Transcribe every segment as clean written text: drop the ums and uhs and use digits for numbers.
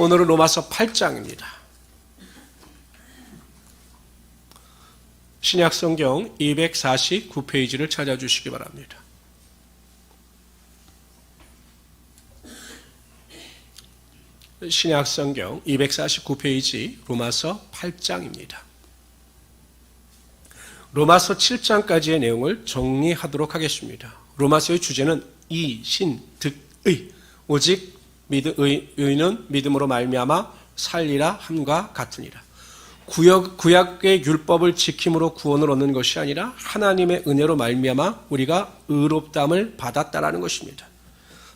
오늘은 로마서 8장입니다. 신약성경 249페이지를 찾아주시기 바랍니다. 신약성경 249페이지 로마서 8장입니다. 로마서 7장까지의 내용을 정리하도록 하겠습니다. 로마서의 주제는 이, 신, 득의, 오직 의는 믿음으로 말미암아 살리라 함과 같으니라. 구약의 율법을 지킴으로 구원을 얻는 것이 아니라 하나님의 은혜로 말미암아 우리가 의롭다함을 받았다라는 것입니다.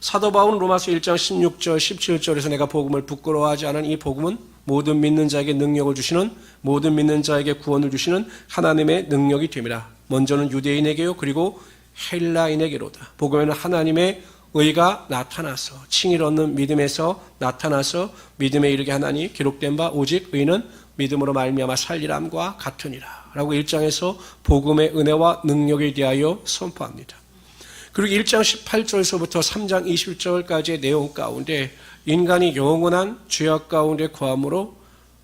사도 바울은 로마서 1장 16절 17절에서 내가 복음을 부끄러워하지 않은 이 복음은 모든 믿는 자에게 능력을 주시는, 모든 믿는 자에게 구원을 주시는 하나님의 능력이 됨이라. 먼저는 유대인에게요 그리고 헬라인에게로다. 복음에는 하나님의 의가 나타나서 칭의를 얻는 믿음에서 나타나서 믿음에 이르게 하나니 기록된 바 오직 의는 믿음으로 말미암아 살리람과 같으니라 라고 1장에서 복음의 은혜와 능력에 대하여 선포합니다. 그리고 1장 18절에서부터 3장 20절까지의 내용 가운데 인간이 영원한 죄악 가운데 거함으로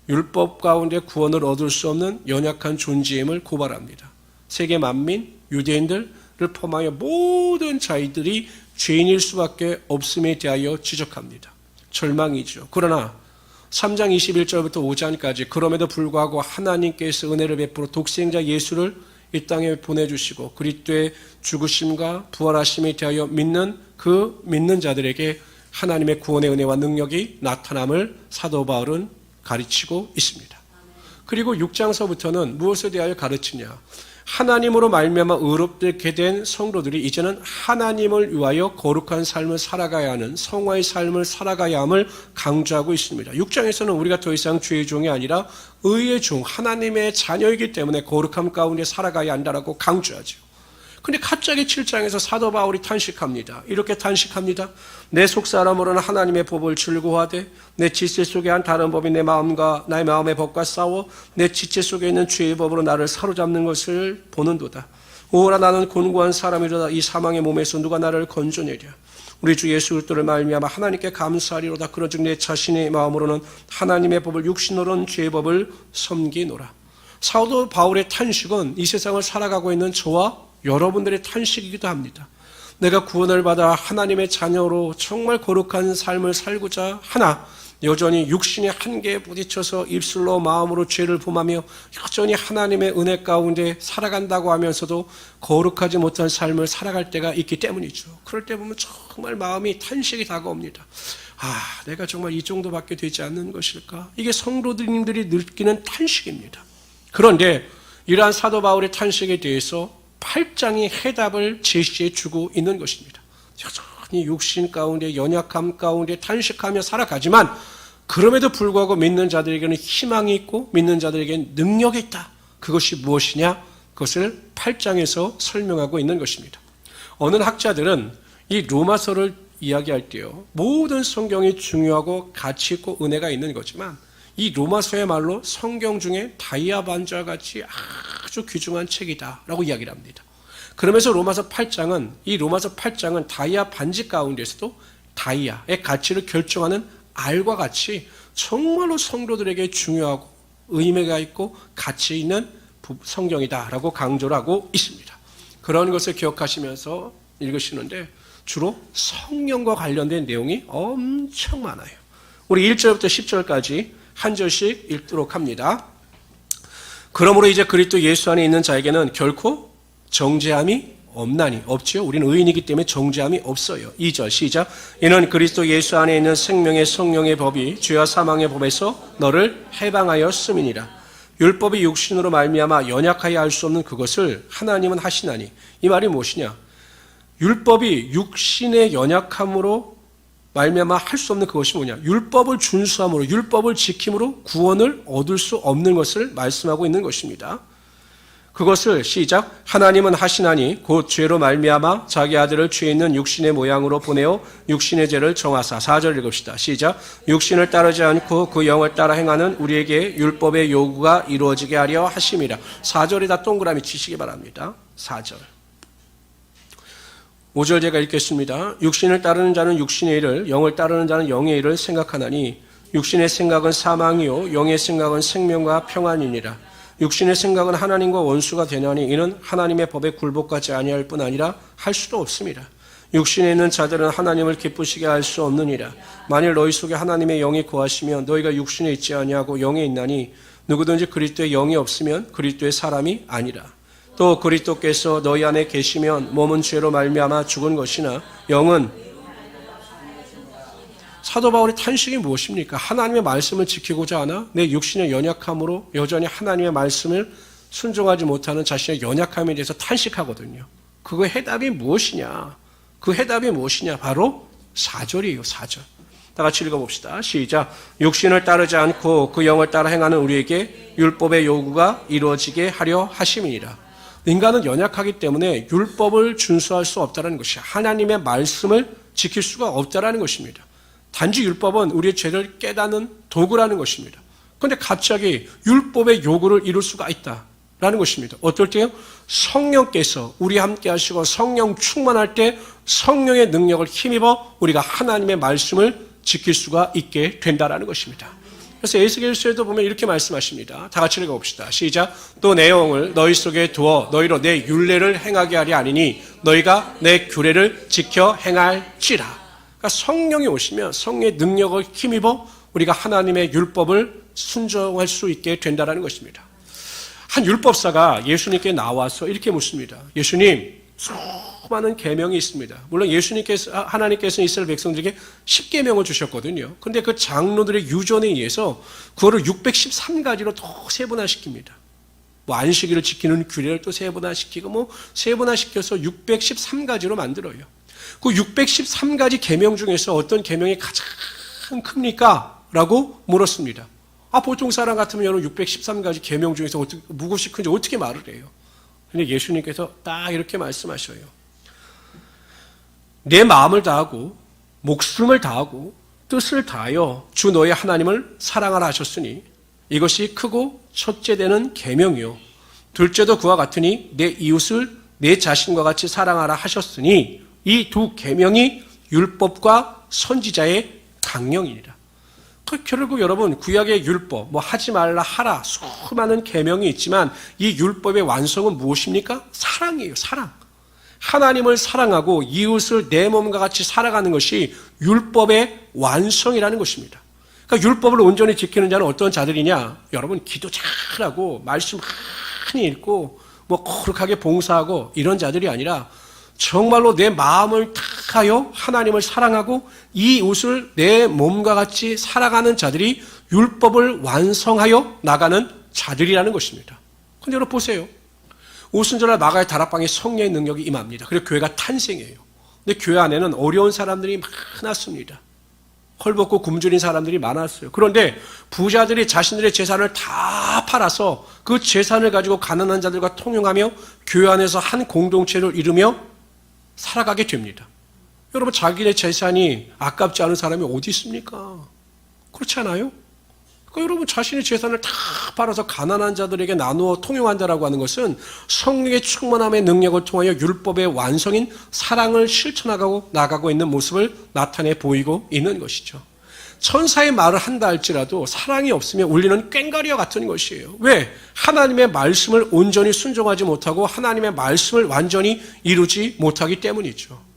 율법 가운데 구원을 얻을 수 없는 연약한 존재임을 고발합니다. 세계 만민, 유대인들을 포함하여 모든 자들이 죄인일 수밖에 없음에 대하여 지적합니다. 절망이죠. 그러나 3장 21절부터 5장까지 그럼에도 불구하고 하나님께서 은혜를 베풀어 독생자 예수를 이 땅에 보내주시고 그리스도의 죽으심과 부활하심에 대하여 믿는 그 믿는 자들에게 하나님의 구원의 은혜와 능력이 나타남을 사도 바울은 가르치고 있습니다. 그리고 6장서부터는 무엇에 대하여 가르치냐? 하나님으로 말미암아 의롭게 된 성도들이 이제는 하나님을 위하여 거룩한 삶을 살아가야 하는 성화의 삶을 살아가야 함을 강조하고 있습니다. 6장에서는 우리가 더 이상 죄의 종이 아니라 의의 종, 하나님의 자녀이기 때문에 거룩함 가운데 살아가야 한다라고 강조하죠. 근데 갑자기 7장에서 사도 바울이 탄식합니다. 이렇게 탄식합니다. 내 속사람으로는 하나님의 법을 즐거워하되 내 지체 속에 한 다른 법이 내 마음과 나의 마음의 법과 싸워 내 지체 속에 있는 죄의 법으로 나를 사로잡는 것을 보는도다. 오라 나는 곤고한 사람이로다. 이 사망의 몸에서 누가 나를 건져내랴. 우리 주 예수 그리스도를 말미암아 하나님께 감사하리로다. 그런즉 내 자신의 마음으로는 하나님의 법을 육신으로는 죄의 법을 섬기노라. 사도 바울의 탄식은 이 세상을 살아가고 있는 저와 여러분들의 탄식이기도 합니다. 내가 구원을 받아 하나님의 자녀로 정말 거룩한 삶을 살고자 하나 여전히 육신의 한계에 부딪혀서 입술로 마음으로 죄를 범하며 여전히 하나님의 은혜 가운데 살아간다고 하면서도 거룩하지 못한 삶을 살아갈 때가 있기 때문이죠. 그럴 때 보면 정말 마음이 탄식이 다가옵니다. 내가 정말 이 정도밖에 되지 않는 것일까? 이게 성도님들이 느끼는 탄식입니다. 그런데 이러한 사도 바울의 탄식에 대해서 8장이 해답을 제시해 주고 있는 것입니다. 여전히 육신 가운데 연약함 가운데 탄식하며 살아가지만 그럼에도 불구하고 믿는 자들에게는 희망이 있고 믿는 자들에게는 능력이 있다. 그것이 무엇이냐? 그것을 8장에서 설명하고 있는 것입니다. 어느 학자들은 이 로마서를 이야기할 때요 모든 성경이 중요하고 가치 있고 은혜가 있는 거지만 이 로마서야말로 성경 중에 다이아 반지와 같이 아주 귀중한 책이다라고 이야기를 합니다. 그러면서 로마서 8장은 다이아 반지 가운데서도 다이아의 가치를 결정하는 알과 같이 정말로 성도들에게 중요하고 의미가 있고 가치 있는 성경이다라고 강조를 하고 있습니다. 그런 것을 기억하시면서 읽으시는데 주로 성령과 관련된 내용이 엄청 많아요. 우리 1절부터 10절까지 한 절씩 읽도록 합니다. 그러므로 이제 그리스도 예수 안에 있는 자에게는 결코 정죄함이 없지요. 우리는 의인이기 때문에 정죄함이 없어요. 2절 시작. 이는 그리스도 예수 안에 있는 생명의 성령의 법이 죄와 사망의 법에서 너를 해방하였음이니라. 율법이 육신으로 말미암아 연약하여 할 수 없는 그것을 하나님은 하시나니. 이 말이 무엇이냐? 율법이 육신의 연약함으로 말미암아 할 수 없는 그것이 뭐냐? 율법을 준수함으로 율법을 지킴으로 구원을 얻을 수 없는 것을 말씀하고 있는 것입니다. 그것을 시작. 하나님은 하시나니 곧 죄로 말미암아 자기 아들을 죄 있는 육신의 모양으로 보내어 육신의 죄를 정하사. 4절 읽읍시다. 시작. 육신을 따르지 않고 그 영을 따라 행하는 우리에게 율법의 요구가 이루어지게 하려 하심이라. 4절에다 동그라미 치시기 바랍니다. 4절. 5절 제가 읽겠습니다. 육신을 따르는 자는 육신의 일을, 영을 따르는 자는 영의 일을 생각하나니 육신의 생각은 사망이요 영의 생각은 생명과 평안이니라. 육신의 생각은 하나님과 원수가 되나니 이는 하나님의 법에 굴복하지 아니할 뿐 아니라 할 수도 없습니다. 육신에 있는 자들은 하나님을 기쁘시게 할 수 없느니라. 만일 너희 속에 하나님의 영이 거하시면 너희가 육신에 있지 아니하고 영에 있나니 누구든지 그리스도의 영이 없으면 그리스도의 사람이 아니라. 또 그리스도께서 너희 안에 계시면 몸은 죄로 말미암아 죽은 것이나 영은. 사도 바울의 탄식이 무엇입니까? 하나님의 말씀을 지키고자 하나 내 육신의 연약함으로 여전히 하나님의 말씀을 순종하지 못하는 자신의 연약함에 대해서 탄식하거든요. 그거 해답이 무엇이냐? 그 해답이 무엇이냐? 바로 4절이에요. 4절. 다 같이 읽어봅시다. 시작. 육신을 따르지 않고 그 영을 따라 행하는 우리에게 율법의 요구가 이루어지게 하려 하심이니라. 인간은 연약하기 때문에 율법을 준수할 수 없다는 것이야. 하나님의 말씀을 지킬 수가 없다는 것입니다. 단지 율법은 우리의 죄를 깨닫는 도구라는 것입니다. 그런데 갑자기 율법의 요구를 이룰 수가 있다라는 것입니다. 어떨 때요? 성령께서 우리와 함께 하시고 성령 충만할 때 성령의 능력을 힘입어 우리가 하나님의 말씀을 지킬 수가 있게 된다는 것입니다. 그래서 에스겔서에도 보면 이렇게 말씀하십니다. 다 같이 읽어봅시다. 시작. 또 내 영을 너희 속에 두어 너희로 내 율례를 행하게 하리 아니니 너희가 내 규례를 지켜 행할지라. 그러니까 성령이 오시면 성령의 능력을 힘입어 우리가 하나님의 율법을 순종할 수 있게 된다는 것입니다. 한 율법사가 예수님께 나와서 이렇게 묻습니다. 예수님, 수많은 계명이 있습니다. 물론 하나님께서 이스라엘 백성들에게 10계명을 주셨거든요. 그런데 그 장로들의 유전에 의해서 그거를 613가지로 더 세분화시킵니다. 뭐 안식일을 지키는 규례를 또 세분화시키고 뭐 세분화시켜서 613가지로 만들어요. 그 613가지 계명 중에서 어떤 계명이 가장 큽니까? 라고 물었습니다. 보통 사람 같으면 여러분 613가지 계명 중에서 어떻게, 무엇이 큰지 어떻게 말을 해요? 근데 예수님께서 딱 이렇게 말씀하셔요. 내 마음을 다하고 목숨을 다하고 뜻을 다하여 주 너의 하나님을 사랑하라 하셨으니 이것이 크고 첫째 되는 계명이요. 둘째도 그와 같으니 내 이웃을 내 자신과 같이 사랑하라 하셨으니 이 두 계명이 율법과 선지자의 강령이니라. 결국 여러분 구약의 율법 뭐 하지 말라 하라 수많은 계명이 있지만 이 율법의 완성은 무엇입니까? 사랑이에요. 사랑. 하나님을 사랑하고 이웃을 내 몸과 같이 살아가는 것이 율법의 완성이라는 것입니다. 그러니까 율법을 온전히 지키는 자는 어떤 자들이냐? 여러분 기도 잘하고 말씀 많이 읽고 뭐 거룩하게 봉사하고 이런 자들이 아니라 정말로 내 마음을 다하여 하나님을 사랑하고 이웃을 내 몸과 같이 살아가는 자들이 율법을 완성하여 나가는 자들이라는 것입니다. 그런데 여러분 보세요. 오순절날 마가의 다락방에 성령의 능력이 임합니다. 그리고 교회가 탄생해요. 근데 교회 안에는 어려운 사람들이 많았습니다. 헐벗고 굶주린 사람들이 많았어요. 그런데 부자들이 자신들의 재산을 다 팔아서 그 재산을 가지고 가난한 자들과 통용하며 교회 안에서 한 공동체를 이루며 살아가게 됩니다. 여러분 자기의 재산이 아깝지 않은 사람이 어디 있습니까? 그렇지 않아요? 그러니까 여러분 자신의 재산을 다 팔아서 가난한 자들에게 나누어 통용한다라고 하는 것은 성령의 충만함의 능력을 통하여 율법의 완성인 사랑을 실천하고 있는 모습을 나타내 보이고 있는 것이죠. 천사의 말을 한다 할지라도 사랑이 없으면 울리는 꽹과리와 같은 것이에요. 왜? 하나님의 말씀을 온전히 순종하지 못하고 하나님의 말씀을 완전히 이루지 못하기 때문이죠.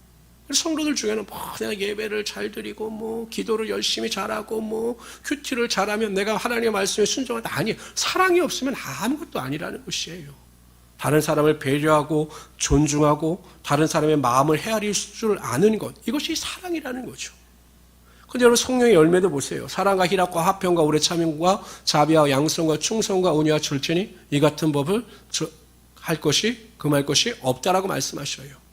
성도들 중에는 내가 예배를 잘 드리고 뭐 기도를 열심히 잘하고 뭐 큐티를 잘하면 내가 하나님의 말씀에 순종한다. 아니에요. 사랑이 없으면 아무것도 아니라는 것이에요. 다른 사람을 배려하고 존중하고 다른 사람의 마음을 헤아릴 줄 아는 것, 이것이 사랑이라는 거죠. 그런데 여러분 성령의 열매도 보세요. 사랑과 희락과 화평과 오래 참음과 자비와 양성과 충성과 온유와 절제니 이 같은 법을 할 것이 금할 것이 없다라고 말씀하셔요.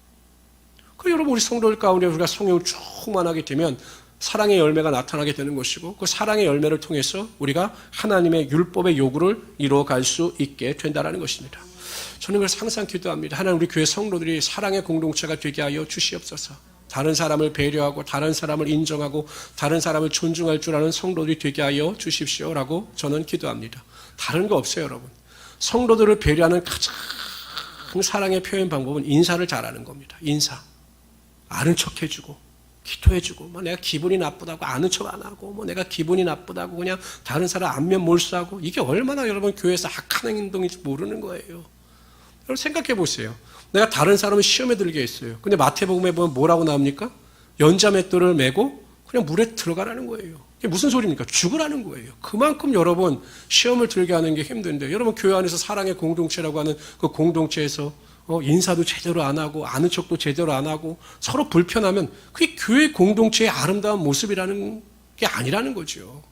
그 여러분 우리 성도들 가운데 우리가 성령을 충만하게 되면 사랑의 열매가 나타나게 되는 것이고 그 사랑의 열매를 통해서 우리가 하나님의 율법의 요구를 이루어갈 수 있게 된다는 것입니다. 저는 그래서 항상 기도합니다. 하나님 우리 교회 성도들이 사랑의 공동체가 되게 하여 주시옵소서. 다른 사람을 배려하고 다른 사람을 인정하고 다른 사람을 존중할 줄 아는 성도들이 되게 하여 주십시오라고 저는 기도합니다. 다른 거 없어요, 여러분. 성도들을 배려하는 가장 사랑의 표현 방법은 인사를 잘하는 겁니다. 인사. 아는 척 해주고 기도해주고, 뭐 내가 기분이 나쁘다고 아는 척 안 하고, 뭐 내가 기분이 나쁘다고 그냥 다른 사람 안면 몰수하고, 이게 얼마나 여러분 교회에서 악한 행동인지 모르는 거예요. 여러분 생각해 보세요. 내가 다른 사람을 시험에 들게 했어요. 근데 마태복음에 보면 뭐라고 나옵니까? 연자맷돌을 메고 그냥 물에 들어가라는 거예요. 이게 무슨 소리입니까? 죽으라는 거예요. 그만큼 여러분 시험을 들게 하는 게 힘든데, 여러분 교회 안에서 사랑의 공동체라고 하는 그 공동체에서 인사도 제대로 안 하고 아는 척도 제대로 안 하고 서로 불편하면 그게 교회 공동체의 아름다운 모습이라는 게 아니라는 거죠.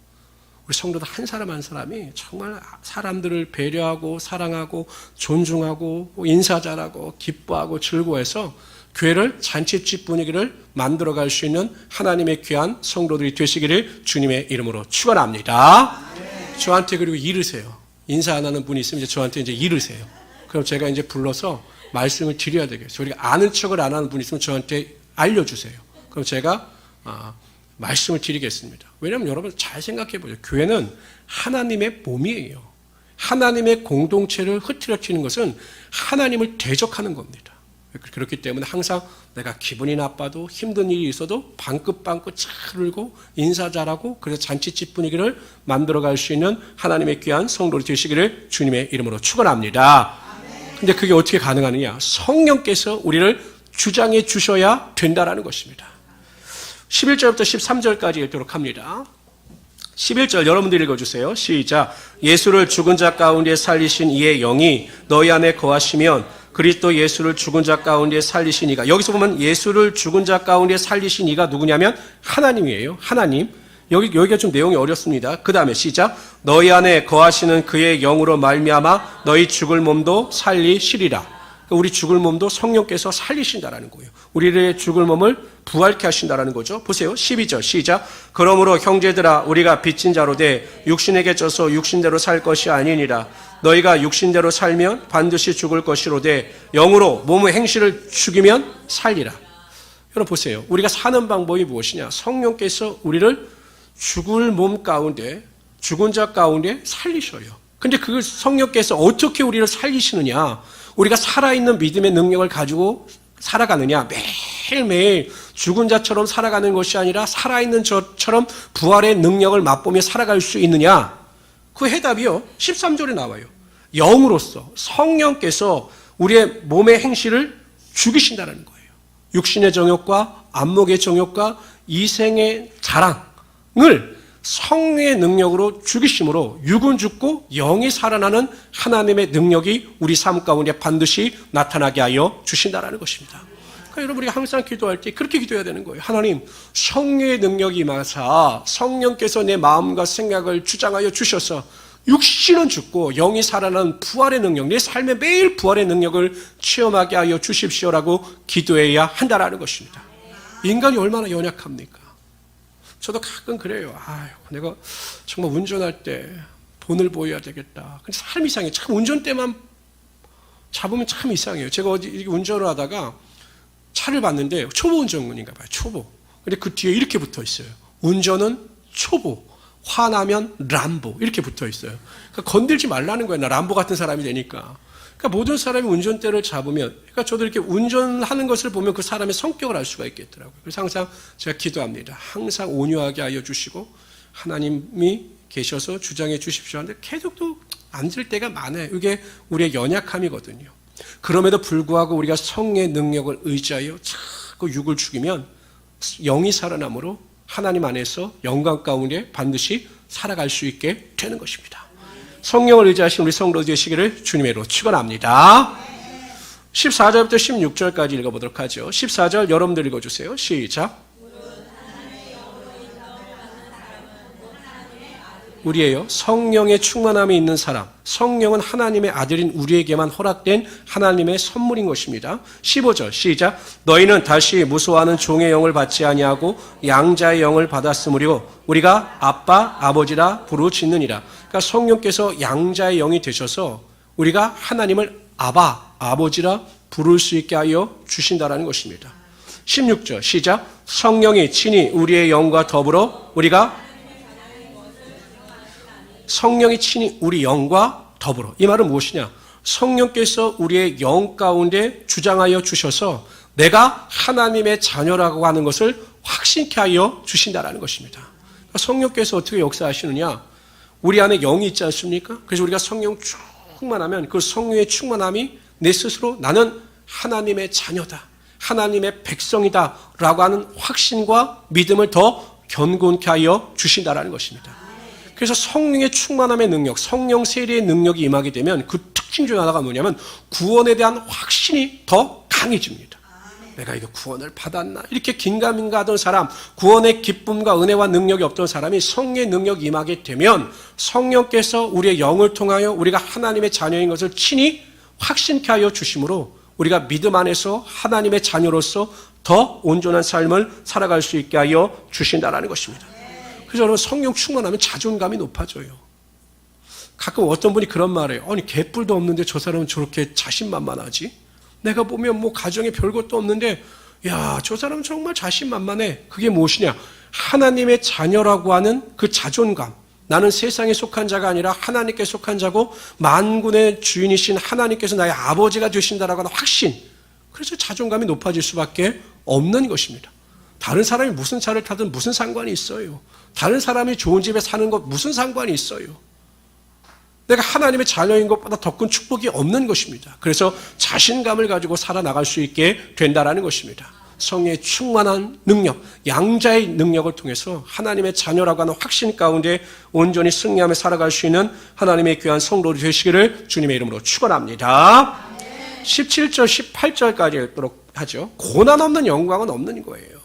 우리 성도들 한 사람 한 사람이 정말 사람들을 배려하고 사랑하고 존중하고 인사 잘하고 기뻐하고 즐거워해서 교회를 잔치집 분위기를 만들어갈 수 있는 하나님의 귀한 성도들이 되시기를 주님의 이름으로 축원합니다. 저한테 그리고 이르세요. 인사 안 하는 분이 있으면 이제 저한테 이제 이르세요. 그럼 제가 이제 불러서 말씀을 드려야 되겠어요. 우리가 아는 척을 안 하는 분이 있으면 저한테 알려주세요. 그럼 제가 말씀을 드리겠습니다. 왜냐하면 여러분 잘 생각해 보세요. 교회는 하나님의 몸이에요. 하나님의 공동체를 흐트러뜨리는 것은 하나님을 대적하는 겁니다. 그렇기 때문에 항상 내가 기분이 나빠도 힘든 일이 있어도 방긋방긋 잘 울고 인사 잘하고 그래서 잔치집 분위기를 만들어갈 수 있는 하나님의 귀한 성도를 되시기를 주님의 이름으로 축원합니다. 근데 그게 어떻게 가능하느냐? 성령께서 우리를 주장해 주셔야 된다라는 것입니다. 11절부터 13절까지 읽도록 합니다. 11절 여러분들 읽어주세요. 시작. 예수를 죽은 자 가운데 살리신 이의 영이 너희 안에 거하시면 그리스도 예수를 죽은 자 가운데 살리신 이가, 여기서 보면 예수를 죽은 자 가운데 살리신 이가 누구냐면 하나님이에요. 하나님. 여기가 좀 내용이 어렵습니다. 그 다음에 시작. 너희 안에 거하시는 그의 영으로 말미암아 너희 죽을 몸도 살리시리라. 우리 죽을 몸도 성령께서 살리신다라는 거예요. 우리의 죽을 몸을 부활케 하신다라는 거죠. 보세요. 12절 시작. 그러므로 형제들아 우리가 빚진 자로 돼 육신에게 져서 육신대로 살 것이 아니니라. 너희가 육신대로 살면 반드시 죽을 것이로되 영으로 몸의 행실을 죽이면 살리라. 여러분 보세요. 우리가 사는 방법이 무엇이냐? 성령께서 우리를 죽을 몸 가운데, 죽은 자 가운데 살리셔요. 근데 그 성령께서 어떻게 우리를 살리시느냐? 우리가 살아있는 믿음의 능력을 가지고 살아가느냐? 매일매일 죽은 자처럼 살아가는 것이 아니라 살아있는 저처럼 부활의 능력을 맛보며 살아갈 수 있느냐? 그 해답이요. 13절에 나와요. 영으로서 성령께서 우리의 몸의 행실을 죽이신다는 거예요. 육신의 정욕과 안목의 정욕과 이생의 자랑을 성령의 능력으로 죽이심으로 육은 죽고 영이 살아나는 하나님의 능력이 우리 삶 가운데 반드시 나타나게 하여 주신다는 것입니다. 그러니까 여러분 우리가 항상 기도할 때 그렇게 기도해야 되는 거예요. 하나님, 성령의 능력이 임하사 성령께서 내 마음과 생각을 주장하여 주셔서 육신은 죽고 영이 살아나는 부활의 능력, 내 삶에 매일 부활의 능력을 체험하게 하여 주십시오라고 기도해야 한다는 것입니다. 인간이 얼마나 연약합니까? 저도 가끔 그래요. 아유, 내가 정말 운전할 때 본을 보여야 되겠다. 근데 참 이상해요. 참 운전대만 잡으면 참 이상해요. 제가 어디 이렇게 운전을 하다가 차를 봤는데 초보 운전군인가 봐요. 초보. 근데 그 뒤에 이렇게 붙어 있어요. 운전은 초보, 화나면 람보 이렇게 붙어 있어요. 그러니까 건들지 말라는 거예요. 나 람보 같은 사람이 되니까. 그러니까 모든 사람이 운전대를 잡으면, 그러니까 저도 이렇게 운전하는 것을 보면 그 사람의 성격을 알 수가 있겠더라고요. 그래서 항상 제가 기도합니다. 항상 온유하게 하여 주시고 하나님이 계셔서 주장해 주십시오 하는데 계속 또 안 될 때가 많아요. 이게 우리의 연약함이거든요. 그럼에도 불구하고 우리가 성령의 능력을 의지하여 자꾸 육을 죽이면 영이 살아남으로 하나님 안에서 영광 가운데 반드시 살아갈 수 있게 되는 것입니다. 성령을 의지하신 우리 성도 되시기를 주님의로 축원합니다. 14절부터 16절까지 읽어보도록 하죠. 14절 여러분들 읽어주세요. 시작. 우리예요. 성령의 충만함이 있는 사람. 성령은 하나님의 아들인 우리에게만 허락된 하나님의 선물인 것입니다. 15절 시작. 너희는 다시 무소하는 종의 영을 받지 아니하고 양자의 영을 받았으므로 우리가 아빠 아버지라 부르짖느니라. 그러니까 성령께서 양자의 영이 되셔서 우리가 하나님을 아바 아버지라 부를 수 있게 하여 주신다라는 것입니다. 16절 시작. 성령이 친히 우리의 영과 더불어 우리가 성령이 친히 우리 영과 더불어. 이 말은 무엇이냐? 성령께서 우리의 영 가운데 주장하여 주셔서 내가 하나님의 자녀라고 하는 것을 확신케 하여 주신다라는 것입니다. 그러니까 성령께서 어떻게 역사하시느냐? 우리 안에 영이 있지 않습니까? 그래서 우리가 성령 충만하면 그 성령의 충만함이 내 스스로 나는 하나님의 자녀다, 하나님의 백성이다 라고 하는 확신과 믿음을 더 견고케 하여 주신다라는 것입니다. 그래서 성령의 충만함의 능력, 성령 세례의 능력이 임하게 되면 그 특징 중 하나가 뭐냐면 구원에 대한 확신이 더 강해집니다. 내가 이거 구원을 받았나? 이렇게 긴가민가 하던 사람, 구원의 기쁨과 은혜와 능력이 없던 사람이 성령의 능력이 임하게 되면 성령께서 우리의 영을 통하여 우리가 하나님의 자녀인 것을 친히 확신케 하여 주심으로 우리가 믿음 안에서 하나님의 자녀로서 더 온전한 삶을 살아갈 수 있게 하여 주신다라는 것입니다. 그래서 여러분, 성령 충만하면 자존감이 높아져요. 가끔 어떤 분이 그런 말을 해요. 아니, 개뿔도 없는데 저 사람은 저렇게 자신만만하지? 내가 보면 뭐 가정에 별것도 없는데 야, 저 사람은 정말 자신만만해. 그게 무엇이냐? 하나님의 자녀라고 하는 그 자존감. 나는 세상에 속한 자가 아니라 하나님께 속한 자고 만군의 주인이신 하나님께서 나의 아버지가 되신다라고 하는 확신. 그래서 자존감이 높아질 수밖에 없는 것입니다. 다른 사람이 무슨 차를 타든 무슨 상관이 있어요? 다른 사람이 좋은 집에 사는 것 무슨 상관이 있어요? 내가 하나님의 자녀인 것보다 더 큰 축복이 없는 것입니다. 그래서 자신감을 가지고 살아나갈 수 있게 된다라는 것입니다. 성령의 충만한 능력, 양자의 능력을 통해서 하나님의 자녀라고 하는 확신 가운데 온전히 승리하며 살아갈 수 있는 하나님의 귀한 성도들이 되시기를 주님의 이름으로 축원합니다. 17절, 18절까지 읽도록 하죠. 고난 없는 영광은 없는 거예요.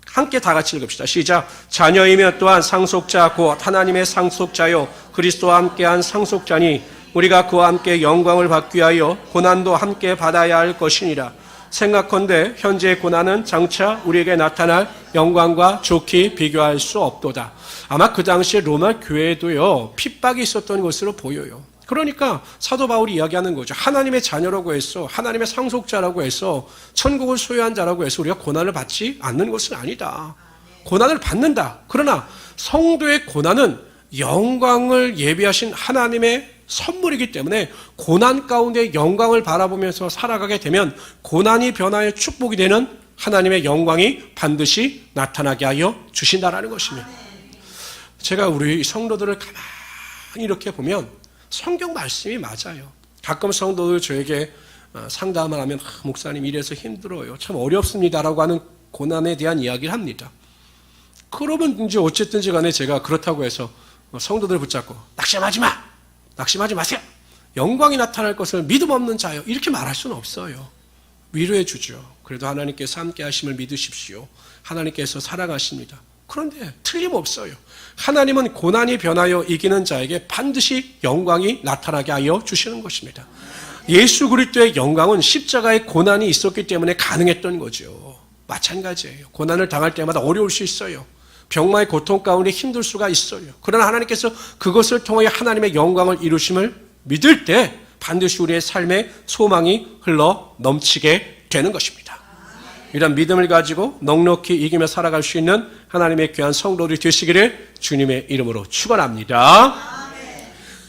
함께 다 같이 읽읍시다. 시작. 자녀이며 또한 상속자 곧 하나님의 상속자요 그리스도와 함께한 상속자니 우리가 그와 함께 영광을 받기 위하여 고난도 함께 받아야 할 것이니라. 생각컨대 현재의 고난은 장차 우리에게 나타날 영광과 좋게 비교할 수 없도다. 아마 그 당시에 로마 교회에도요 핍박이 있었던 것으로 보여요. 그러니까 사도 바울이 이야기하는 거죠. 하나님의 자녀라고 해서, 하나님의 상속자라고 해서, 천국을 소유한 자라고 해서 우리가 고난을 받지 않는 것은 아니다. 고난을 받는다. 그러나 성도의 고난은 영광을 예비하신 하나님의 선물이기 때문에 고난 가운데 영광을 바라보면서 살아가게 되면 고난이 변화의 축복이 되는 하나님의 영광이 반드시 나타나게 하여 주신다라는 것입니다. 제가 우리 성도들을 가만히 이렇게 보면 성경 말씀이 맞아요. 가끔 성도들 저에게 상담을 하면 목사님 이래서 힘들어요. 참 어렵습니다라고 하는 고난에 대한 이야기를 합니다. 그러면 이제 어쨌든지 간에 제가 그렇다고 해서 성도들을 붙잡고 낙심하지 마! 낙심하지 마세요! 영광이 나타날 것을 믿음 없는 자요. 이렇게 말할 수는 없어요. 위로해 주죠. 그래도 하나님께서 함께 하심을 믿으십시오. 하나님께서 사랑하십니다. 그런데 틀림없어요. 하나님은 고난이 변하여 이기는 자에게 반드시 영광이 나타나게 하여 주시는 것입니다. 예수 그리스도의 영광은 십자가의 고난이 있었기 때문에 가능했던 거죠. 마찬가지예요. 고난을 당할 때마다 어려울 수 있어요. 병마의 고통 가운데 힘들 수가 있어요. 그러나 하나님께서 그것을 통하여 하나님의 영광을 이루심을 믿을 때 반드시 우리의 삶에 소망이 흘러 넘치게 되는 것입니다. 이런 믿음을 가지고 넉넉히 이기며 살아갈 수 있는 하나님의 귀한 성도들이 되시기를 주님의 이름으로 축원합니다.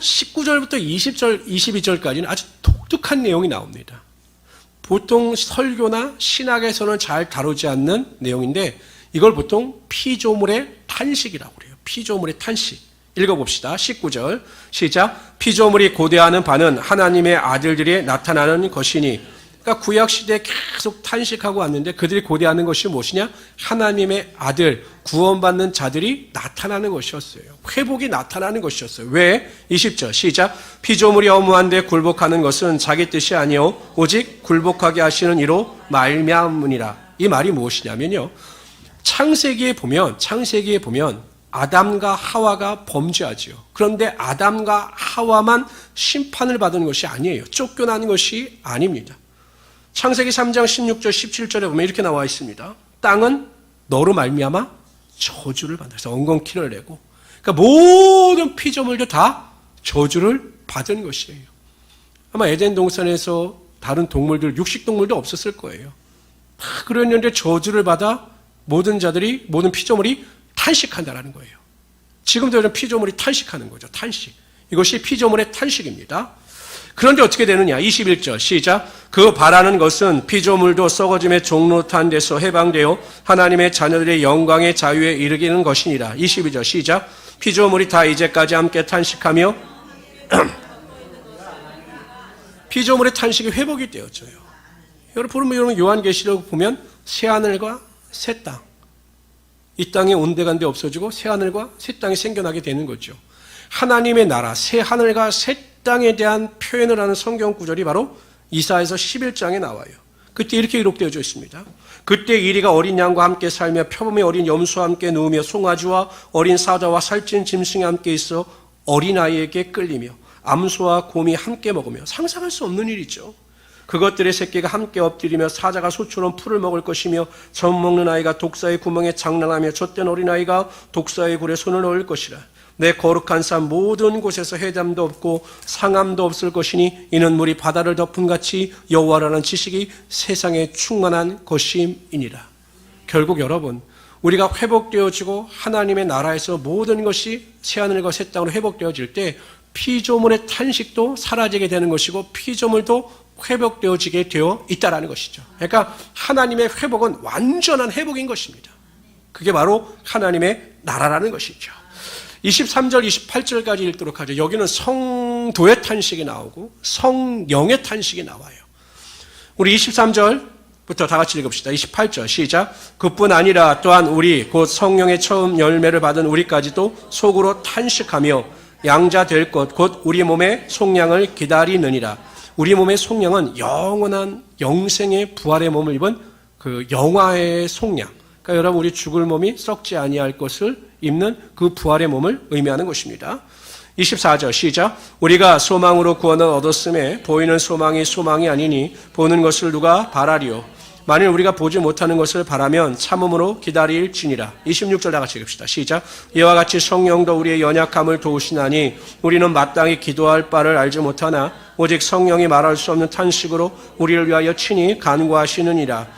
19절부터 20절, 22절까지는 아주 독특한 내용이 나옵니다. 보통 설교나 신학에서는 잘 다루지 않는 내용인데 이걸 보통 피조물의 탄식이라고 그래요. 피조물의 탄식. 읽어봅시다. 19절 시작. 피조물이 고대하는 바는 하나님의 아들들이 나타나는 것이니. 그러니까 구약시대에 계속 탄식하고 왔는데 그들이 고대하는 것이 무엇이냐? 하나님의 아들, 구원받는 자들이 나타나는 것이었어요. 회복이 나타나는 것이었어요. 왜? 20절 시작. 피조물이 어무한데 굴복하는 것은 자기 뜻이 아니요 오직 굴복하게 하시는 이로 말미암으니라. 이 말이 무엇이냐면요. 창세기에 보면 아담과 하와가 범죄하지요. 그런데 아담과 하와만 심판을 받은 것이 아니에요. 쫓겨나는 것이 아닙니다. 창세기 3장 16절 17절에 보면 이렇게 나와 있습니다. 땅은 너로 말미암아 저주를 받는다. 그래서 엉겅퀴를 내고 그러니까 모든 피조물도 다 저주를 받은 것이에요. 아마 에덴 동산에서 다른 동물들, 육식동물도 없었을 거예요. 다 그랬는데 저주를 받아 모든 피조물이 탄식한다라는 거예요. 지금도 이런 피조물이 탄식하는 거죠. 탄식. 이것이 피조물의 탄식입니다. 그런데 어떻게 되느냐? 21절 시작. 그 바라는 것은 피조물도 썩어짐의 종로탄 데서 해방되어 하나님의 자녀들의 영광의 자유에 이르기는 것이니라. 22절 시작. 피조물이 다 이제까지 함께 탄식하며 피조물의 탄식이 회복이 되어져요. 여러분 요한계시록 보면 새하늘과 새 땅, 이 땅에 온데간데 없어지고 새하늘과 새 땅이 생겨나게 되는 거죠. 하나님의 나라, 새하늘과 새 땅에 대한 표현을 하는 성경 구절이 바로 이사야서 11장에 나와요. 그때 이렇게 기록되어져 있습니다. 그때 이리가 어린 양과 함께 살며 표범의 어린 염소와 함께 누우며 송아지와 어린 사자와 살찐 짐승이 함께 있어 어린아이에게 끌리며 암소와 곰이 함께 먹으며, 상상할 수 없는 일이죠. 그것들의 새끼가 함께 엎드리며 사자가 소처럼 풀을 먹을 것이며 젖 먹는 아이가 독사의 구멍에 장난하며 젖된 어린아이가 독사의 굴에 손을 넣을 것이라. 내 거룩한 산 모든 곳에서 해담도 없고 상함도 없을 것이니 이는 물이 바다를 덮은 같이 여호와라는 지식이 세상에 충만한 것임이니라. 결국 여러분, 우리가 회복되어지고 하나님의 나라에서 모든 것이 새하늘과 새 땅으로 회복되어질 때 피조물의 탄식도 사라지게 되는 것이고 피조물도 회복되어지게 되어 있다는 것이죠. 그러니까 하나님의 회복은 완전한 회복인 것입니다. 그게 바로 하나님의 나라라는 것이죠. 23절, 28절까지 읽도록 하죠. 여기는 성도의 탄식이 나오고 성령의 탄식이 나와요. 우리 23절부터 다 같이 읽읍시다. 28절 시작. 그뿐 아니라 또한 우리 곧 성령의 처음 열매를 받은 우리까지도 속으로 탄식하며 양자 될 것 곧 우리 몸의 속량을 기다리느니라. 우리 몸의 속량은 영원한 영생의 부활의 몸을 입은 그 영화의 속량. 그러니까 여러분, 우리 죽을 몸이 썩지 아니할 것을 입는 그 부활의 몸을 의미하는 것입니다. 24절 시작. 우리가 소망으로 구원을 얻었음에 보이는 소망이 소망이 아니니 보는 것을 누가 바라리요. 만일 우리가 보지 못하는 것을 바라면 참음으로 기다릴지니라. 26절 다 같이 읽읍시다. 시작. 이와 같이 성령도 우리의 연약함을 도우시나니 우리는 마땅히 기도할 바를 알지 못하나 오직 성령이 말할 수 없는 탄식으로 우리를 위하여 친히 간구하시느니라.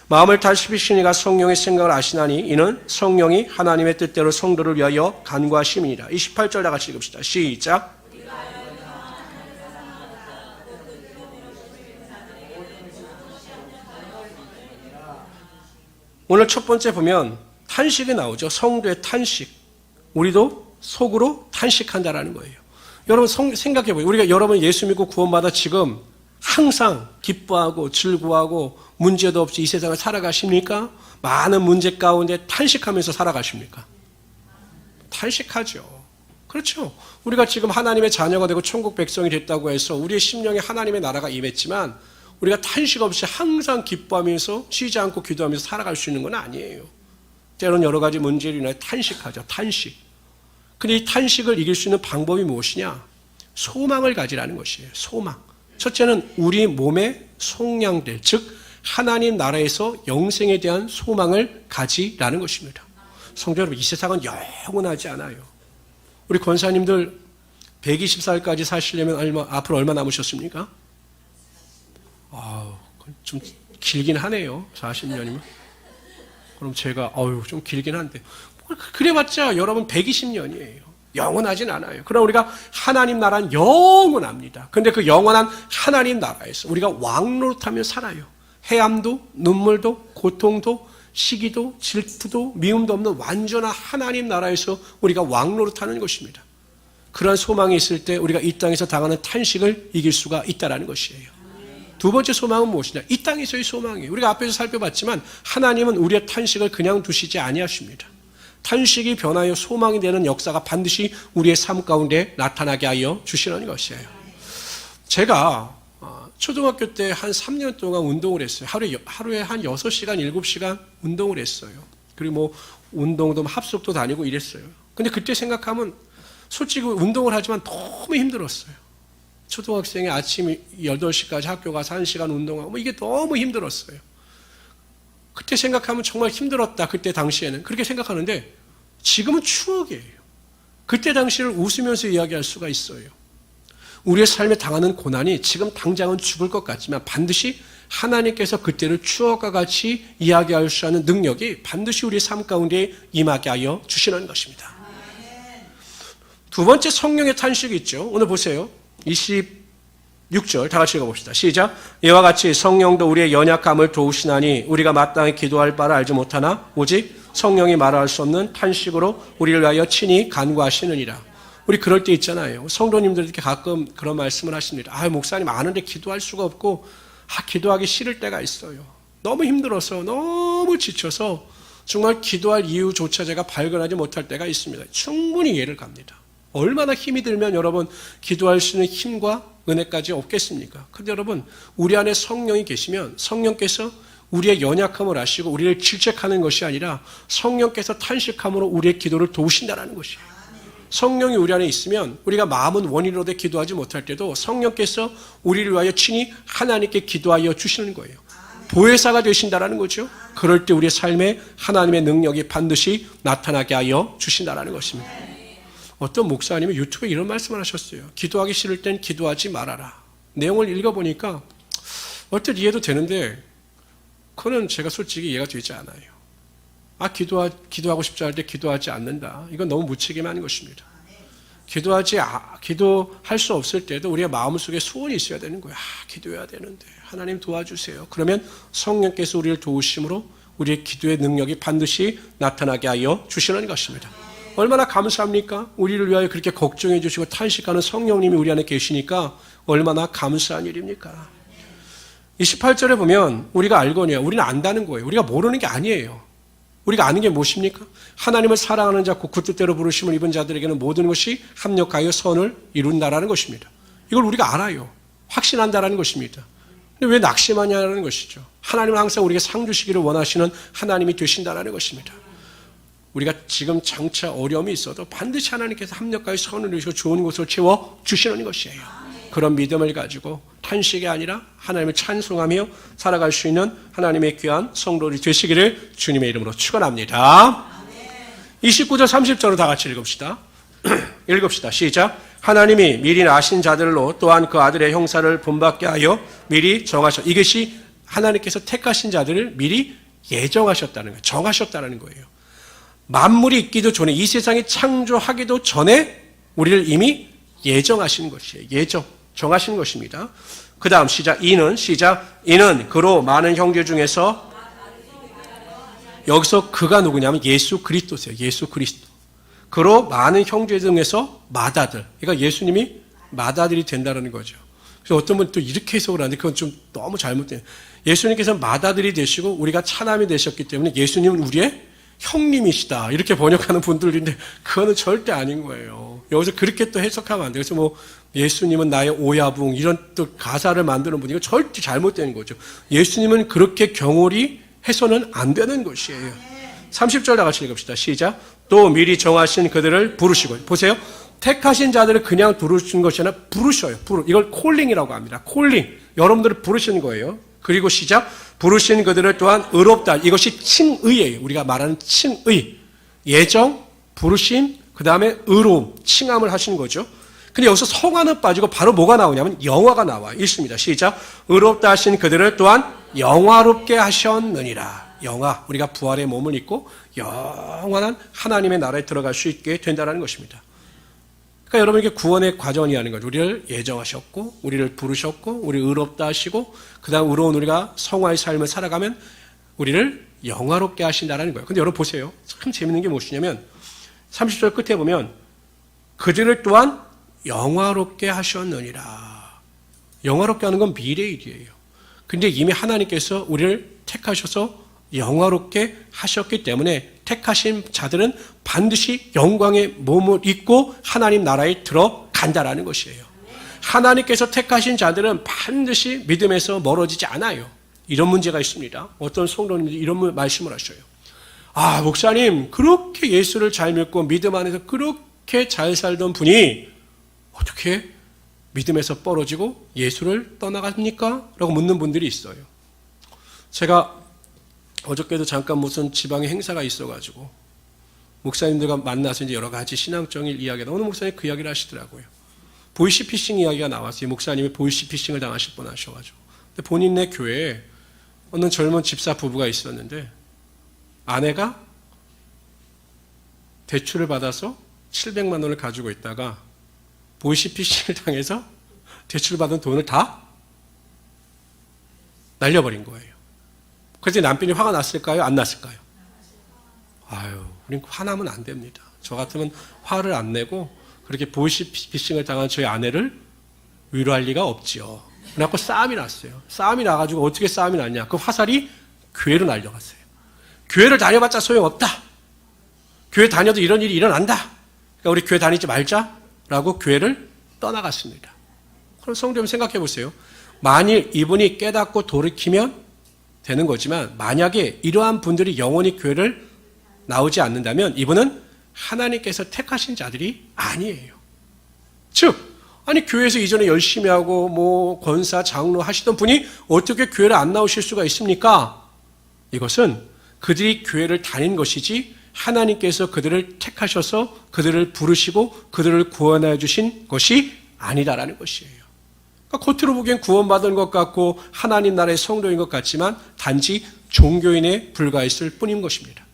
마음을 다스리시니가 성령의 생각을 아시나니 이는 성령이 하나님의 뜻대로 성도를 위하여 간구하심이니라. 28절 다 같이 읽읍시다. 시작. 오늘 첫 번째 보면 탄식이 나오죠. 성도의 탄식. 우리도 속으로 탄식한다라는 거예요. 여러분 생각해보세요. 우리가 여러분 예수 믿고 구원받아 지금 항상 기뻐하고 즐거워하고 문제도 없이 이 세상을 살아가십니까? 많은 문제 가운데 탄식하면서 살아가십니까? 탄식하죠. 그렇죠. 우리가 지금 하나님의 자녀가 되고 천국 백성이 됐다고 해서 우리의 심령에 하나님의 나라가 임했지만 우리가 탄식 없이 항상 기뻐하면서 쉬지 않고 기도하면서 살아갈 수 있는 건 아니에요. 때로는 여러 가지 문제로 인해 탄식하죠. 탄식. 근데 이 탄식을 이길 수 있는 방법이 무엇이냐? 소망을 가지라는 것이에요. 소망. 첫째는 우리 몸에 속량될, 즉 하나님 나라에서 영생에 대한 소망을 가지라는 것입니다. 성도 여러분, 이 세상은 영원하지 않아요. 우리 권사님들 120살까지 사시려면 앞으로 얼마 남으셨습니까? 좀 길긴 하네요. 40년이면. 그럼 제가 좀 길긴 한데 그래봤자 여러분 120년이에요. 영원하진 않아요. 그럼 우리가 하나님 나라는 영원합니다. 그런데 그 영원한 하나님 나라에서 우리가 왕노릇하며 살아요. 해함도 눈물도 고통도 시기도 질투도 미움도 없는 완전한 하나님 나라에서 우리가 왕노릇하는 것입니다. 그러한 소망이 있을 때 우리가 이 땅에서 당하는 탄식을 이길 수가 있다는 것이에요. 두 번째 소망은 무엇이냐? 이 땅에서의 소망이에요. 우리가 앞에서 살펴봤지만 하나님은 우리의 탄식을 그냥 두시지 아니하십니다. 탄식이 변하여 소망이 되는 역사가 반드시 우리의 삶 가운데 나타나게 하여 주시는 것이에요. 제가 초등학교 때 한 3년 동안 운동을 했어요. 하루에 한 6시간, 7시간 운동을 했어요. 그리고 운동도 합숙도 다니고 이랬어요. 근데 그때 생각하면 솔직히 운동을 하지만 너무 힘들었어요. 초등학생이 아침 8시까지 학교 가서 1시간 운동하고 이게 너무 힘들었어요. 그때 생각하면 정말 힘들었다. 그때 당시에는. 그렇게 생각하는데 지금은 추억이에요. 그때 당시를 웃으면서 이야기할 수가 있어요. 우리의 삶에 당하는 고난이 지금 당장은 죽을 것 같지만 반드시 하나님께서 그때를 추억과 같이 이야기할 수 있는 능력이 반드시 우리의 삶 가운데 임하게 하여 주시는 것입니다. 두 번째 성령의 탄식이 있죠. 오늘 보세요. 22 6절 다 같이 읽어봅시다. 시작. 이와 같이 성령도 우리의 연약함을 도우시나니 우리가 마땅히 기도할 바를 알지 못하나 오직 성령이 말할 수 없는 탄식으로 우리를 위하여 친히 간구하시느니라. 우리 그럴 때 있잖아요. 성도님들 이렇게 가끔 그런 말씀을 하십니다. 목사님 아는데 기도할 수가 없고 기도하기 싫을 때가 있어요. 너무 힘들어서 너무 지쳐서 정말 기도할 이유조차 제가 발견하지 못할 때가 있습니다. 충분히 이해를 갑니다. 얼마나 힘이 들면 여러분 기도할 수 있는 힘과 은혜까지 없겠습니까? 그런데 여러분 우리 안에 성령이 계시면 성령께서 우리의 연약함을 아시고 우리를 질책하는 것이 아니라 성령께서 탄식함으로 우리의 기도를 도우신다는 것이에요. 성령이 우리 안에 있으면 우리가 마음은 원인으로 기도하지 못할 때도 성령께서 우리를 위하여 친히 하나님께 기도하여 주시는 거예요. 보혜사가 되신다는 거죠. 그럴 때 우리의 삶에 하나님의 능력이 반드시 나타나게 하여 주신다는 것입니다. 어떤 목사님이 유튜브에 이런 말씀을 하셨어요. 기도하기 싫을 땐 기도하지 말아라. 내용을 읽어보니까 어떻게 이해도 되는데 그거는 제가 솔직히 이해가 되지 않아요. 기도하고 싶지 않을 때 기도하지 않는다. 이건 너무 무책임한 것입니다. 기도할 수 없을 때도 우리의 마음속에 소원이 있어야 되는 거예요. 기도해야 되는데 하나님 도와주세요. 그러면 성령께서 우리를 도우심으로 우리의 기도의 능력이 반드시 나타나게 하여 주시는 것입니다. 얼마나 감사합니까? 우리를 위하여 그렇게 걱정해 주시고 탄식하는 성령님이 우리 안에 계시니까 얼마나 감사한 일입니까? 28절에 보면 우리가 알거니와 우리는 안다는 거예요. 우리가 모르는 게 아니에요. 우리가 아는 게 무엇입니까? 하나님을 사랑하는 자, 그 뜻대로 부르심을 입은 자들에게는 모든 것이 합력하여 선을 이룬다라는 것입니다. 이걸 우리가 알아요. 확신한다라는 것입니다. 근데 왜 낙심하냐라는 것이죠. 하나님은 항상 우리에게 상 주시기를 원하시는 하나님이 되신다라는 것입니다. 우리가 지금 장차 어려움이 있어도 반드시 하나님께서 합력하여 선을 이루시고 좋은 곳을 채워주시는 것이에요. 그런 믿음을 가지고 탄식이 아니라 하나님을 찬송하며 살아갈 수 있는 하나님의 귀한 성도들이 되시기를 주님의 이름으로 축원합니다. 29절 30절로 다 같이 읽읍시다. 읽읍시다. 시작. 하나님이 미리 아신 자들로 또한 그 아들의 형사를 본받게 하여 미리 정하셨. 이것이 하나님께서 택하신 자들을 미리 예정하셨다는 거예요. 정하셨다는 거예요. 만물이 있기도 전에 이 세상이 창조하기도 전에 우리를 이미 예정하신 것이에요. 정하신 것입니다. 그 다음 이는 그로 많은 형제 중에서 여기서 그가 누구냐면 예수 그리스도세요. 예수 그리스도. 그로 많은 형제 중에서 맏아들. 그러니까 예수님이 맏아들이 된다는 거죠. 그래서 어떤 분은 또 이렇게 해석을 하는데 그건 좀 너무 잘못돼요. 예수님께서 맏아들이 되시고 우리가 차남이 되셨기 때문에 예수님은 우리의 형님이시다. 이렇게 번역하는 분들인데 그거는 절대 아닌 거예요. 여기서 그렇게 또 해석하면 안 돼요. 그래서 예수님은 나의 오야붕 이런 또 가사를 만드는 분이 절대 잘못된 거죠. 예수님은 그렇게 경홀히 해서는 안 되는 것이에요. 30절 다 같이 읽읍시다. 시작. 또 미리 정하신 그들을 부르시고. 보세요. 택하신 자들을 그냥 부르신 것이 아니라 부르셔요. 이걸 콜링이라고 합니다. 콜링. 여러분들을 부르시는 거예요. 그리고 시작. 부르신 그들을 또한 의롭다. 이것이 칭의예요. 우리가 말하는 칭의. 예정, 부르심, 그 다음에 의로움, 칭함을 하신 거죠. 근데 여기서 성화는 빠지고 바로 뭐가 나오냐면 영화가 나와요. 읽습니다. 시작. 의롭다 하신 그들을 또한 영화롭게 하셨느니라. 영화, 우리가 부활의 몸을 입고 영원한 하나님의 나라에 들어갈 수 있게 된다는 것입니다. 그러니까 여러분에게 구원의 과정이라는 거죠. 우리를 예정하셨고 우리를 부르셨고 우리를 의롭다 하시고 그 다음 의로운 우리가 성화의 삶을 살아가면 우리를 영화롭게 하신다는 거예요. 근데 여러분 보세요. 참 재밌는 게 무엇이냐면 30절 끝에 보면 그들을 또한 영화롭게 하셨느니라. 영화롭게 하는 건 미래의 일이에요. 근데 이미 하나님께서 우리를 택하셔서 영화롭게 하셨기 때문에 택하신 자들은 반드시 영광의 몸을 입고 하나님 나라에 들어간다라는 것이에요. 하나님께서 택하신 자들은 반드시 믿음에서 멀어지지 않아요. 이런 문제가 있습니다. 어떤 성도님들이 이런 말씀을 하셔요. 목사님 그렇게 예수를 잘 믿고 믿음 안에서 그렇게 잘 살던 분이 어떻게 믿음에서 떨어지고 예수를 떠나갑니까? 라고 묻는 분들이 있어요. 제가 어저께도 잠깐 무슨 지방에 행사가 있어가지고 목사님들과 만나서 이제 여러 가지 신앙적인 이야기가 오늘 목사님 그 이야기를 하시더라고요. 보이시피싱 이야기가 나왔어요. 목사님이 보이시피싱을 당하실 뻔 하셔가지고. 근데 본인네 교회에 어느 젊은 집사 부부가 있었는데 아내가 대출을 받아서 700만 원을 가지고 있다가 보이시피싱을 당해서 대출받은 돈을 다 날려버린 거예요. 그래서 남편이 화가 났을까요? 안 났을까요? 아유, 우린 화나면 안 됩니다. 저 같으면 화를 안 내고 그렇게 보이스피싱을 당한 저희 아내를 위로할 리가 없지요. 그래갖고 싸움이 났어요. 싸움이 나가지고 어떻게 싸움이 났냐. 그 화살이 교회로 날려갔어요. 교회를 다녀봤자 소용없다. 교회 다녀도 이런 일이 일어난다. 그러니까 우리 교회 다니지 말자라고 교회를 떠나갔습니다. 그럼 성도 여러분 생각해 보세요. 만일 이분이 깨닫고 돌이키면 되는 거지만 만약에 이러한 분들이 영원히 교회를 나오지 않는다면 이분은 하나님께서 택하신 자들이 아니에요. 즉, 아니 교회에서 이전에 열심히 하고 뭐 권사, 장로 하시던 분이 어떻게 교회를 안 나오실 수가 있습니까? 이것은 그들이 교회를 다닌 것이지 하나님께서 그들을 택하셔서 그들을 부르시고 그들을 구원해 주신 것이 아니다라는 것이에요. 그러니까 겉으로 보기엔 구원받은 것 같고 하나님 나라의 성도인 것 같지만 단지 종교인에 불과했을 뿐인 것입니다.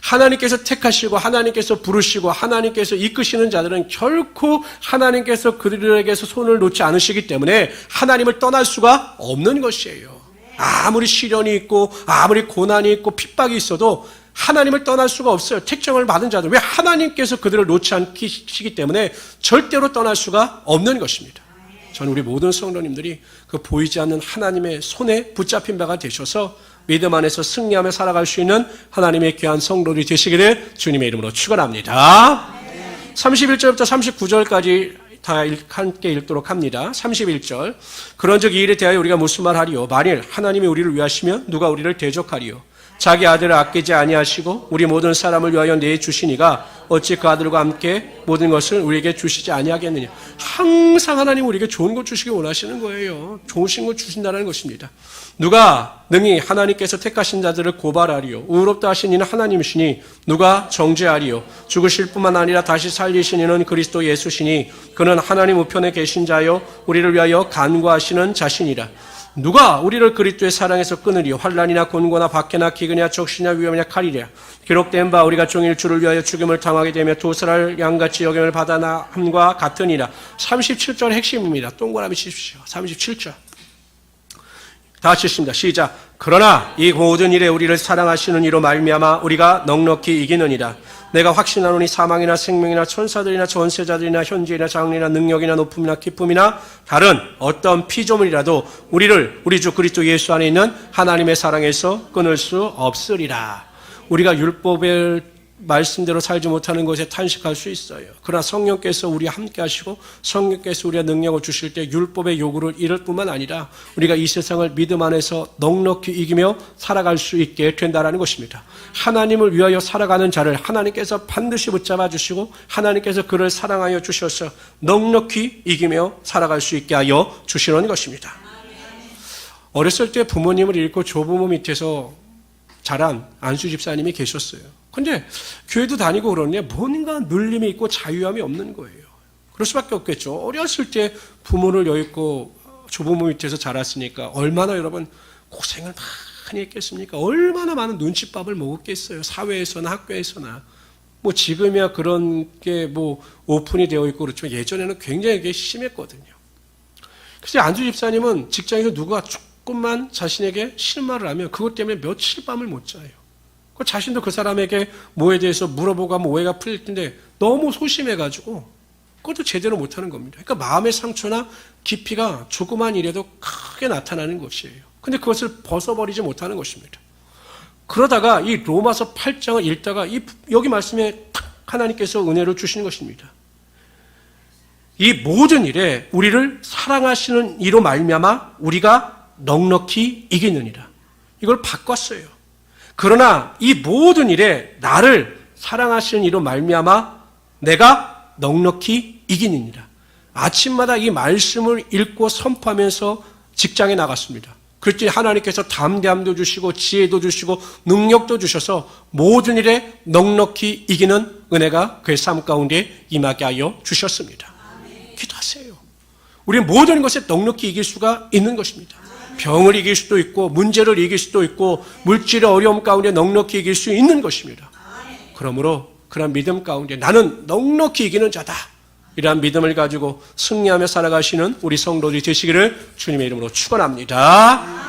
하나님께서 택하시고 하나님께서 부르시고 하나님께서 이끄시는 자들은 결코 하나님께서 그들에게서 손을 놓지 않으시기 때문에 하나님을 떠날 수가 없는 것이에요. 아무리 시련이 있고 아무리 고난이 있고 핍박이 있어도 하나님을 떠날 수가 없어요. 택정을 받은 자들. 왜? 하나님께서 그들을 놓지 않으시기 때문에 절대로 떠날 수가 없는 것입니다. 저는 우리 모든 성도님들이 그 보이지 않는 하나님의 손에 붙잡힌 바가 되셔서 믿음 안에서 승리하며 살아갈 수 있는 하나님의 귀한 성도들이 되시기를 주님의 이름으로 축원합니다. 31절부터 39절까지 다 함께 읽도록 합니다. 31절. 그런즉 이 일에 대하여 우리가 무슨 말하리요? 만일 하나님이 우리를 위하시면 누가 우리를 대적하리요? 자기 아들을 아끼지 아니하시고 우리 모든 사람을 위하여 내주시니가 어찌 그 아들과 함께 모든 것을 우리에게 주시지 아니하겠느냐. 항상 하나님 우리에게 좋은 것 주시기 원하시는 거예요. 좋으신 것 주신다는 것입니다. 누가 능히 하나님께서 택하신 자들을 고발하리요? 의롭다 하신 이는 하나님이시니 누가 정죄하리요? 죽으실 뿐만 아니라 다시 살리신 이는 그리스도 예수시니 그는 하나님 우편에 계신 자요 우리를 위하여 간구하시는 자신이라. 누가 우리를 그리스도의 사랑에서 끊으리요? 환난이나 곤고나 박해나 기근이나 적시나 위험이나 칼이랴. 기록된 바 우리가 종일 주를 위하여 죽임을 당하게 되며 도살할 양같이 여김을 받아나 함과 같으니라. 37절 핵심입니다. 동그라미 치십시오. 37절. 다 같이 읽습니다. 시작. 그러나 이 모든 일에 우리를 사랑하시는 이로 말미암아 우리가 넉넉히 이기느니라. 내가 확신하노니 사망이나 생명이나 천사들이나 전세자들이나 현재이나 장래나 능력이나 높음이나 기쁨이나 다른 어떤 피조물이라도 우리를 우리 주 그리스도 예수 안에 있는 하나님의 사랑에서 끊을 수 없으리라. 우리가 율법의 말씀대로 살지 못하는 것에 탄식할 수 있어요. 그러나 성령께서 우리와 함께 하시고 성령께서 우리의 능력을 주실 때 율법의 요구를 이룰 뿐만 아니라 우리가 이 세상을 믿음 안에서 넉넉히 이기며 살아갈 수 있게 된다는 것입니다. 하나님을 위하여 살아가는 자를 하나님께서 반드시 붙잡아 주시고 하나님께서 그를 사랑하여 주셔서 넉넉히 이기며 살아갈 수 있게 하여 주시는 것입니다. 어렸을 때 부모님을 잃고 조부모 밑에서 자란 안수 집사님이 계셨어요. 근데 교회도 다니고 그러는데 뭔가 눌림이 있고 자유함이 없는 거예요. 그럴 수밖에 없겠죠. 어렸을 때 부모를 여의고 조부모 밑에서 자랐으니까 얼마나 여러분 고생을 많이 했겠습니까? 얼마나 많은 눈칫밥을 먹었겠어요. 사회에서나 학교에서나. 뭐 지금이야 그런 게 뭐 오픈이 되어 있고 그렇지만 예전에는 굉장히 그게 심했거든요. 그래서 안수 집사님은 직장에서 누가 조금만 자신에게 싫은 말을 하면 그것 때문에 며칠 밤을 못 자요. 자신도 그 사람에게 뭐에 대해서 물어보고 하면 오해가 풀릴 텐데 너무 소심해가지고 그것도 제대로 못하는 겁니다. 그러니까 마음의 상처나 깊이가 조그만 일에도 크게 나타나는 것이에요. 근데 그것을 벗어버리지 못하는 것입니다. 그러다가 이 로마서 8장을 읽다가 여기 말씀에 하나님께서 은혜를 주시는 것입니다. 이 모든 일에 우리를 사랑하시는 이로 말미암아 우리가 넉넉히 이기느니라. 이걸 바꿨어요. 그러나 이 모든 일에 나를 사랑하시는 이로 말미암아 내가 넉넉히 이기느니라. 아침마다 이 말씀을 읽고 선포하면서 직장에 나갔습니다. 그랬더니 하나님께서 담대함도 주시고 지혜도 주시고 능력도 주셔서 모든 일에 넉넉히 이기는 은혜가 그의 삶 가운데 임하게 하여 주셨습니다. 기도하세요. 우리는 모든 것에 넉넉히 이길 수가 있는 것입니다. 병을 이길 수도 있고 문제를 이길 수도 있고 물질의 어려움 가운데 넉넉히 이길 수 있는 것입니다. 그러므로 그런 믿음 가운데 나는 넉넉히 이기는 자다 이러한 믿음을 가지고 승리하며 살아가시는 우리 성도들이 되시기를 주님의 이름으로 축원합니다.